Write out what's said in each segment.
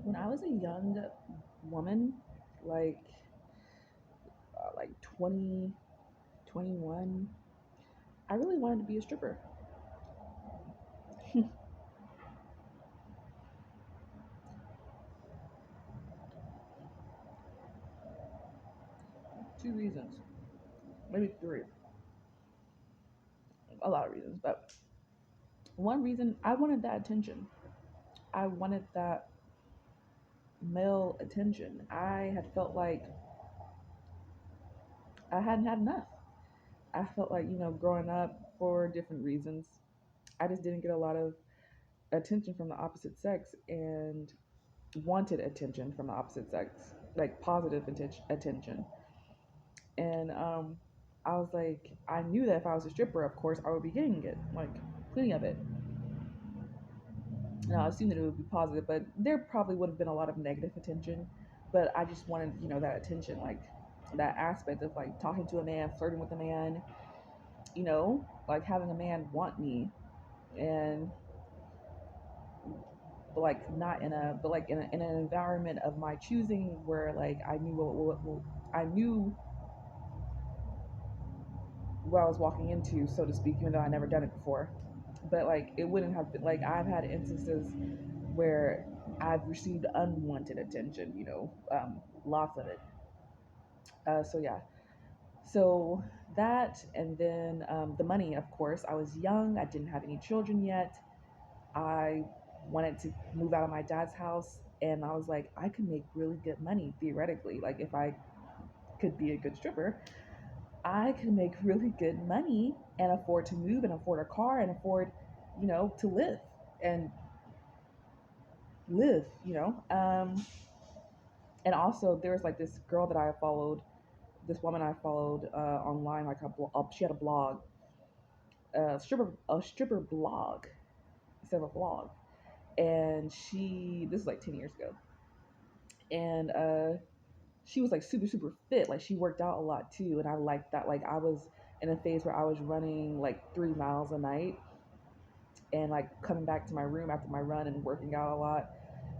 When I was a young woman, like 20, 21, I really wanted to be a stripper. Two reasons, maybe three, a lot of reasons, but one reason I wanted that attention. I wanted that male attention. I had felt like I hadn't had enough. I felt like, growing up for different reasons, I just didn't get a lot of attention from the opposite sex and wanted attention from the opposite sex, like positive attention. And I was like, I knew that if I was a stripper, of course, I would be getting it, like plenty of it. And I assumed that it would be positive, but there probably would have been a lot of negative attention. But I just wanted, that attention, like that aspect of like talking to a man, flirting with a man, like having a man want me, and but like not in a, but like in an environment of my choosing, where like I knew what I knew what I was walking into, so to speak, even though I never done it before. But like it wouldn't have been like I've had instances where I've received unwanted attention, lots of it. So yeah, so that, and then the money, of course. I was young, I didn't have any children yet. I wanted to move out of my dad's house, and I was like, I could make really good money theoretically. Like if I could be a good stripper, I could make really good money and afford to move and afford a car and afford, to live and live, and also there was like this girl that I followed, this woman I followed online, like she had a blog, a stripper blog instead of a blog, and this is like 10 years ago, and she was like super super fit, like she worked out a lot too, and I liked that. Like I was in a phase where I was running like 3 miles a night, and like coming back to my room after my run and working out a lot.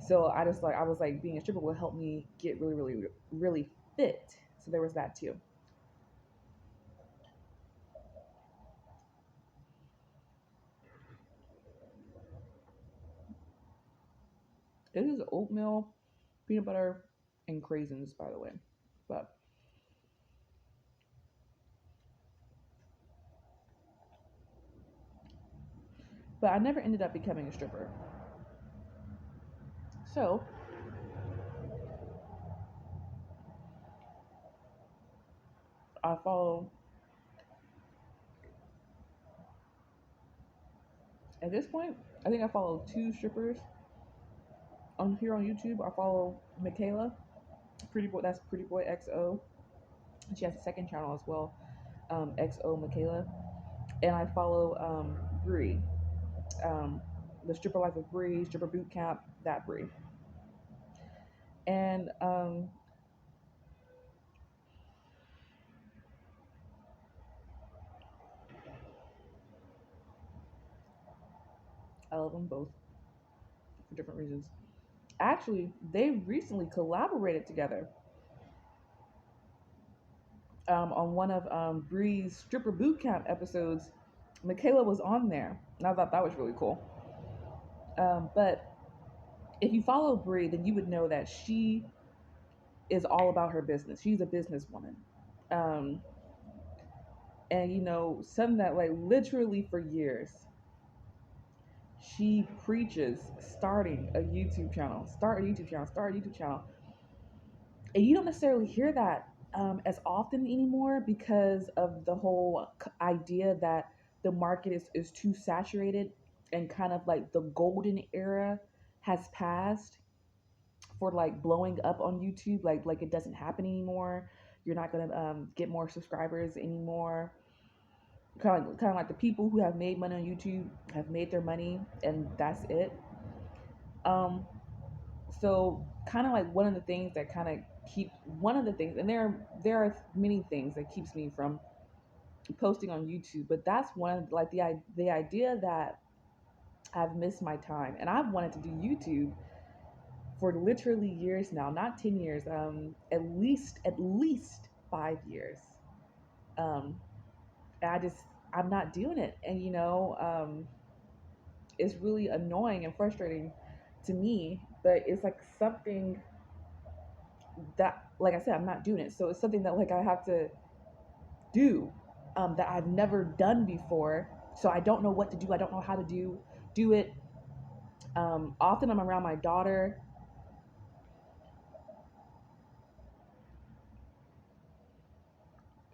So I was like being a stripper will help me get really really really fit. So there was that too. This is oatmeal, peanut butter, and craisins, by the way. But I never ended up becoming a stripper. So I follow, at this point, I think I follow two strippers on here on YouTube. I follow Michaela, Pretty Boy. That's Pretty Boy XO. She has a second channel as well, XO Michaela. And I follow Bree, um, the Stripper Life of Bree, Stripper Boot Camp, that Bree. And I love them both for different reasons. Actually, they recently collaborated together on one of Bree's Stripper Boot Camp episodes. Michaela was on there, and I thought that was really cool. But if you follow Bree, then you would know that she is all about her business. She's a businesswoman. Um, and something that like literally for years she preaches: starting a YouTube channel, start a YouTube channel, start a YouTube channel. And you don't necessarily hear that as often anymore, because of the whole idea that the market is too saturated, and kind of like the golden era has passed for like blowing up on YouTube. Like it doesn't happen anymore. You're not gonna get more subscribers anymore. Kind of like the people who have made money on YouTube have made their money, and that's it. Um, so kind of like one of the things that kind of keep one of the things, and there are many things that keeps me from posting on YouTube, but that's one of like the idea that I've missed my time, and I've wanted to do YouTube for literally years now, not 10 years, at least 5 years. Um, and I'm not doing it. And, it's really annoying and frustrating to me, but it's like something that, like I said, I'm not doing it. So it's something that like I have to do, that I've never done before. So I don't know what to do. I don't know how to do it. Often I'm around my daughter,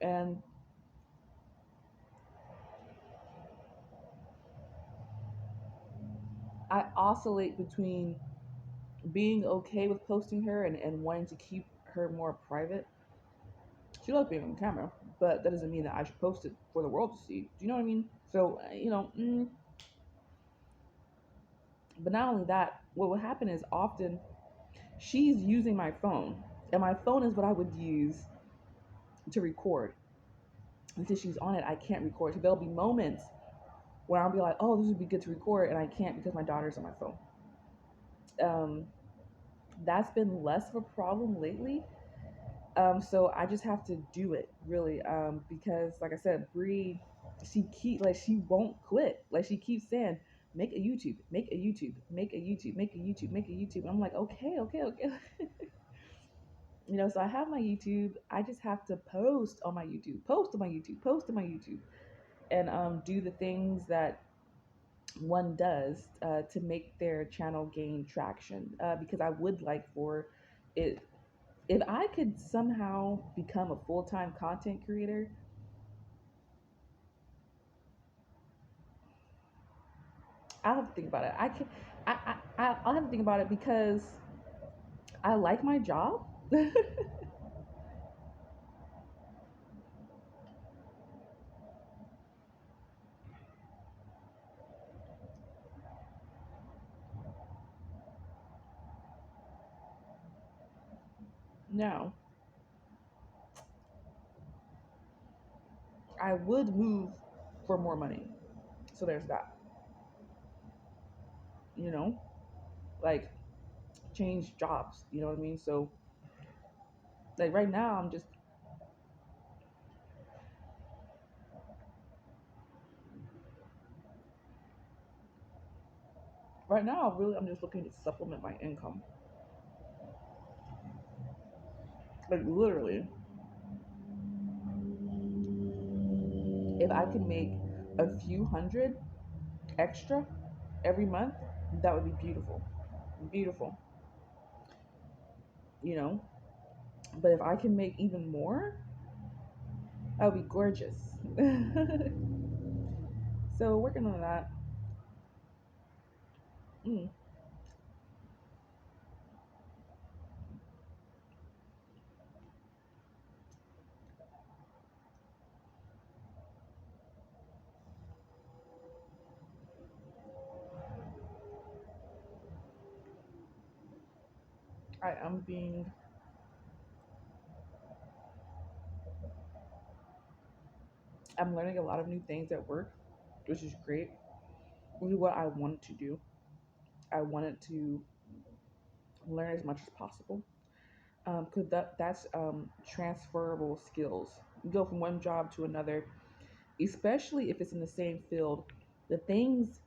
and I oscillate between being okay with posting her and wanting to keep her more private. She loves being on camera, but that doesn't mean that I should post it for the world to see. Do you know what I mean? So, but not only that, what will happen is often she's using my phone, and my phone is what I would use to record. And since she's on it, I can't record. So there'll be moments where I'll be like, oh, this would be good to record, and I can't because my daughter's on my phone. Um, that's been less of a problem lately. So I just have to do it really, because like I said, Bree, she won't quit. Like she keeps saying, make a YouTube, make a YouTube, make a YouTube, make a YouTube, make a YouTube. And I'm like, okay, okay, okay. So I have my YouTube. I just have to post on my YouTube, post on my YouTube, post on my YouTube, and do the things that one does, to make their channel gain traction. Because I would like for it, if I could somehow become a full time content creator, I'll have to think about it. I can, I'll have to think about it because I like my job. Now, I would move for more money. So there's that, you know, like change jobs, you know what I mean? So, like right now, right now, really, I'm just looking to supplement my income. Like literally, if I could make a few hundred extra every month, that would be beautiful. Beautiful, you know? But if I can make even more, that would be gorgeous. So working on that. Mm, I am being, I'm learning a lot of new things at work, which is great. Really what I wanted to do. I wanted to learn as much as possible. Because that's transferable skills. You go from one job to another, especially if it's in the same field. The things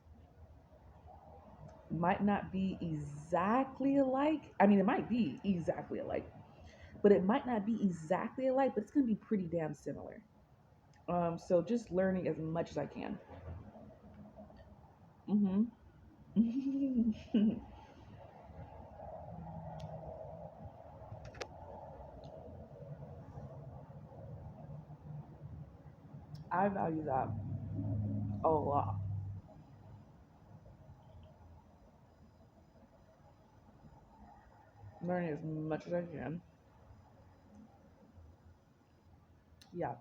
might not be exactly alike. I mean, it might be exactly alike, but it might not be exactly alike, but it's going to be pretty damn similar. So just learning as much as I can. Hmm. I value that a lot. Learning as much as I can. Yeah.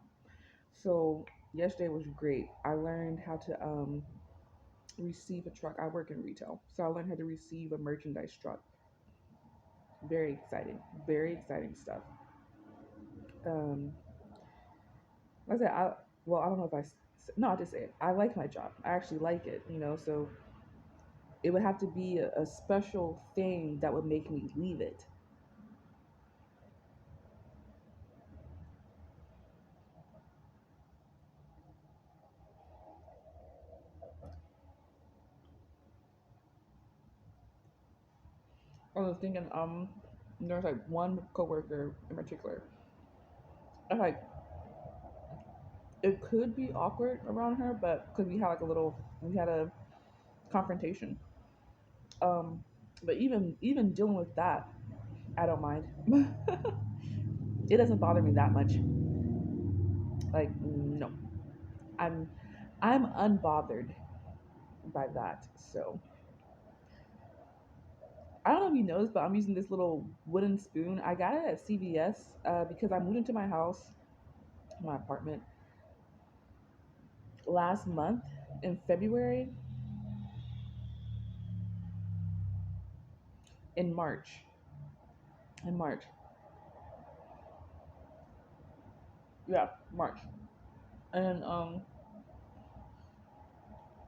So yesterday was great. I learned how to receive a truck. I work in retail, so I learned how to receive a merchandise truck. Very exciting. Very exciting stuff. Um, like I said, well, I don't know if no, I just say it. I like my job. I actually like it. So It would have to be a special thing that would make me leave it. I was thinking, there's like one coworker in particular. I like it could be awkward around her, but because we had a confrontation. Um, but even dealing with that, I don't mind. It doesn't bother me that much. Like no, I'm I'm unbothered by that. So I don't know if you noticed, but I'm using this little wooden spoon. I got it at CVS because I moved into my house, my apartment last month in February, in March, in March. Yeah, March. And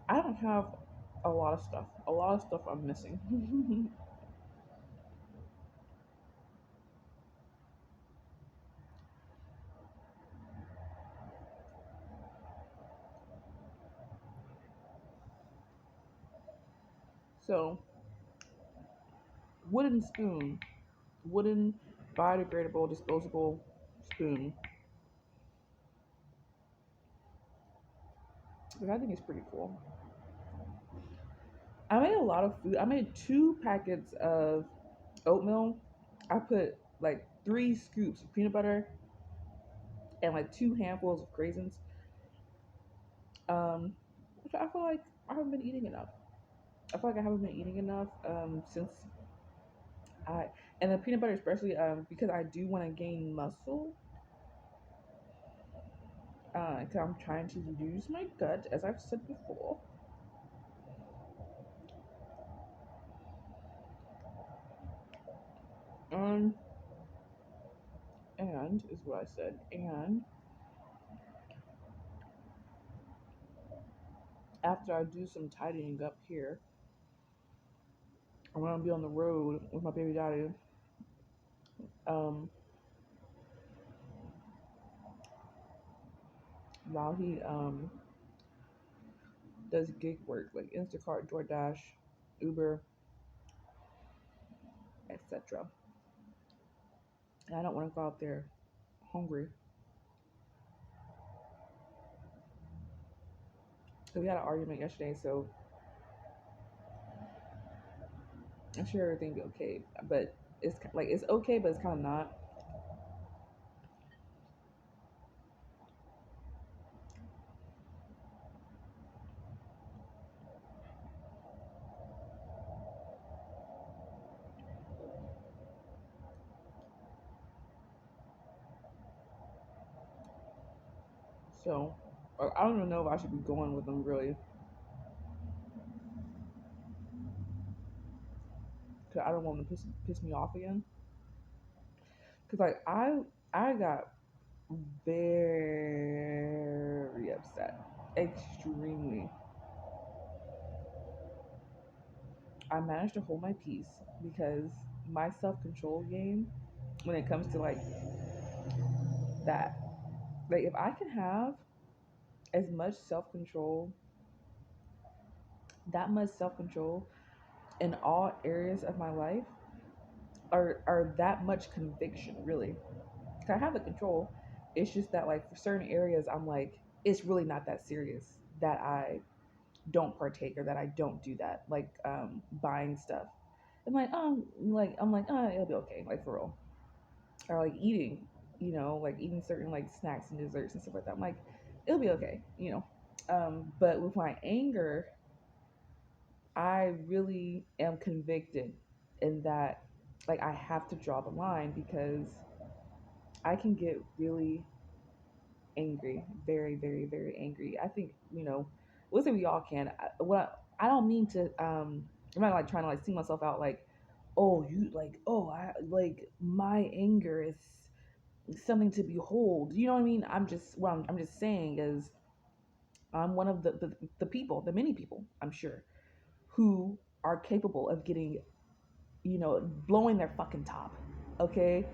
I don't have a lot of stuff. A lot of stuff I'm missing. So, wooden spoon, wooden biodegradable disposable spoon. Which I think it's pretty cool. I made a lot of food. I made 2 packets of oatmeal. I put like 3 scoops of peanut butter and like 2 handfuls of raisins. Which I feel like I haven't been eating enough. I feel like I haven't been eating enough since I and the peanut butter especially because I do want to gain muscle. 'Cause I'm trying to lose my gut, as I've said before. Um, and is what I said. And after I do some tidying up here, I'm gonna be on the road with my baby daddy. Um, while he does gig work like Instacart, DoorDash, Uber, etc. And I don't want to go out there hungry. So we had an argument yesterday, so I'm sure everything will be okay. But it's like it's okay, but it's kind of not. So I don't even know if I should be going with them really, because I don't want them to piss me off again. Because like I got very upset, extremely. I managed to hold my peace because my self control game when it comes to like that, like if I can have as much self control, that much self control in all areas of my life, or that much conviction, really. 'Cause I have the control. It's just that like for certain areas, I'm like, it's really not that serious that I don't partake or that I don't do that. Like buying stuff. I'm like, oh, it'll be okay, like for real. Or like eating, like eating certain like snacks and desserts and stuff like that. I'm like, it'll be okay. But with my anger, I really am convicted in that like I have to draw the line because I can get really angry, very, very, very angry. I think we'll say we all can. I don't mean to. I'm not like trying to like see myself out like, oh you like oh I like my anger is something to behold. You know what I mean? I'm just saying is I'm one of the people, the many people I'm sure who are capable of getting, blowing their fucking top. Okay?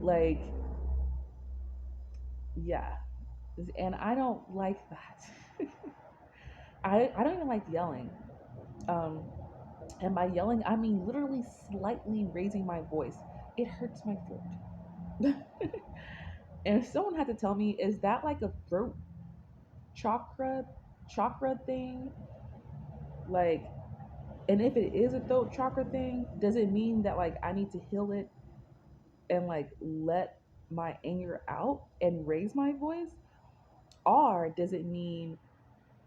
Like, yeah. And I don't like that. I don't even like yelling. Um, and by yelling, I mean literally slightly raising my voice. It hurts my throat. And if someone had to tell me, is that like a throat chakra chakra thing? Like, and if it is a throat chakra thing, does it mean that like I need to heal it and like let my anger out and raise my voice? Or does it mean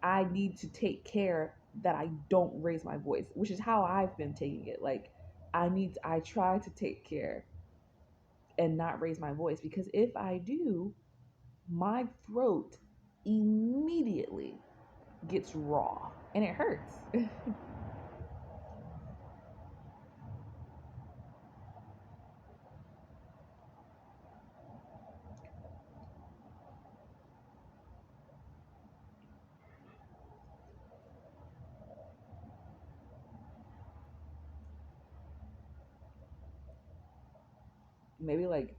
I need to take care that I don't raise my voice, which is how I've been taking it. Like, I try to take care and not raise my voice, because if I do, my throat immediately gets raw and it hurts. Maybe like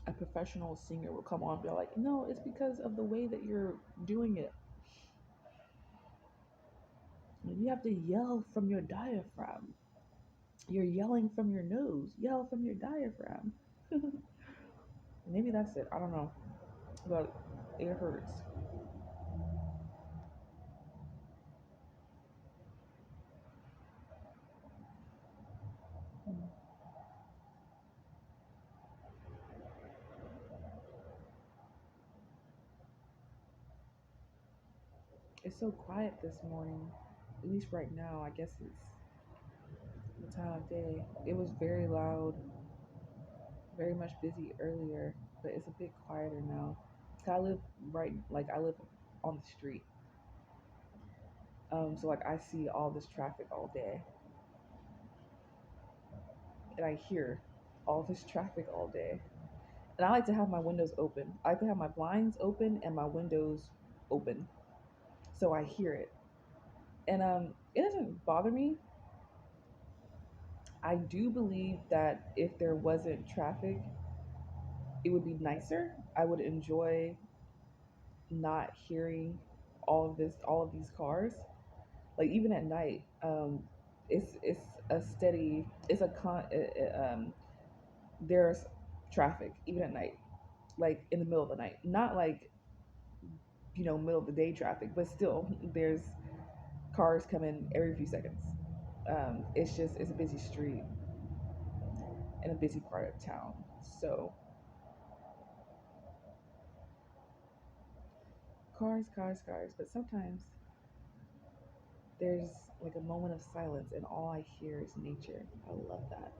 a professional singer will come on and be like, no, it's because of the way that you're doing it. You have to yell from your diaphragm. You're yelling from your nose. Yell from your diaphragm. Maybe that's it. I don't know. But it hurts. It's so quiet this morning. At least right now, I guess it's the time of day. It was very loud, very much busy earlier, but it's a bit quieter now. I live I live on the street. So like I see all this traffic all day, and I hear all this traffic all day. And I like to have my windows open. I like to have my blinds open and my windows open, so I hear it. And it doesn't bother me. I do believe that if there wasn't traffic, it would be nicer. I would enjoy not hearing all of these cars. Like even at night, it's a steady, it's a con. There's traffic even at night, like in the middle of the night. Not like middle of the day traffic, but still there's cars coming every few seconds. It's a busy street in a busy part of town. So cars, cars, cars. But sometimes there's like a moment of silence and all I hear is nature. I love that.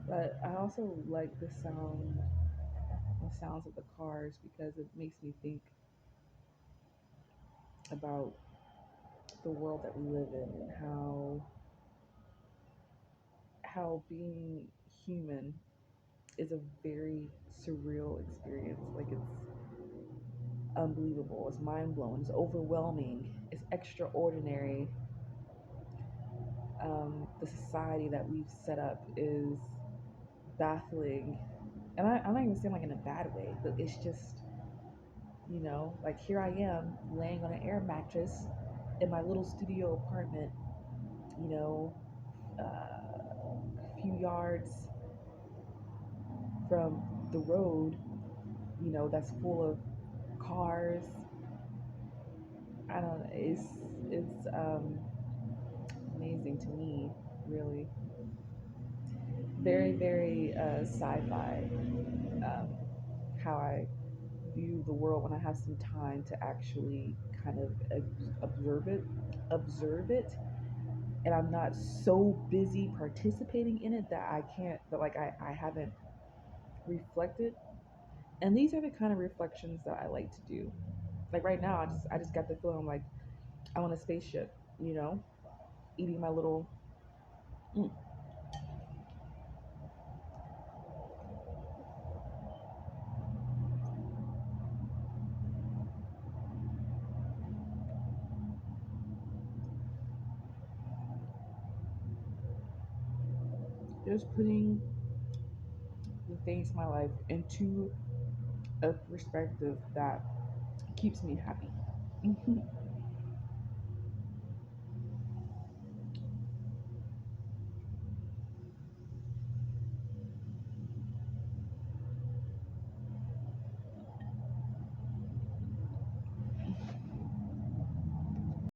But I also like the sounds of the cars, because it makes me think about the world that we live in and how being human is a very surreal experience. Like it's unbelievable. It's mind blowing. It's overwhelming. It's extraordinary. The society that we've set up is baffling, and I'm not even saying like in a bad way, but it's just like here I am laying on an air mattress in my little studio apartment, you know, a few yards from the road, that's full of cars. I don't know. It's amazing to me, really. Very, very sci-fi. Um, how I view the world when I have some time to actually kind of observe it, and I'm not so busy participating in it that I can't, that like I haven't reflected. And these are the kind of reflections that I like to do. Like right now, I just got the feeling like I'm on a spaceship, you know, eating my little mm, just putting the things in my life into a perspective that keeps me happy.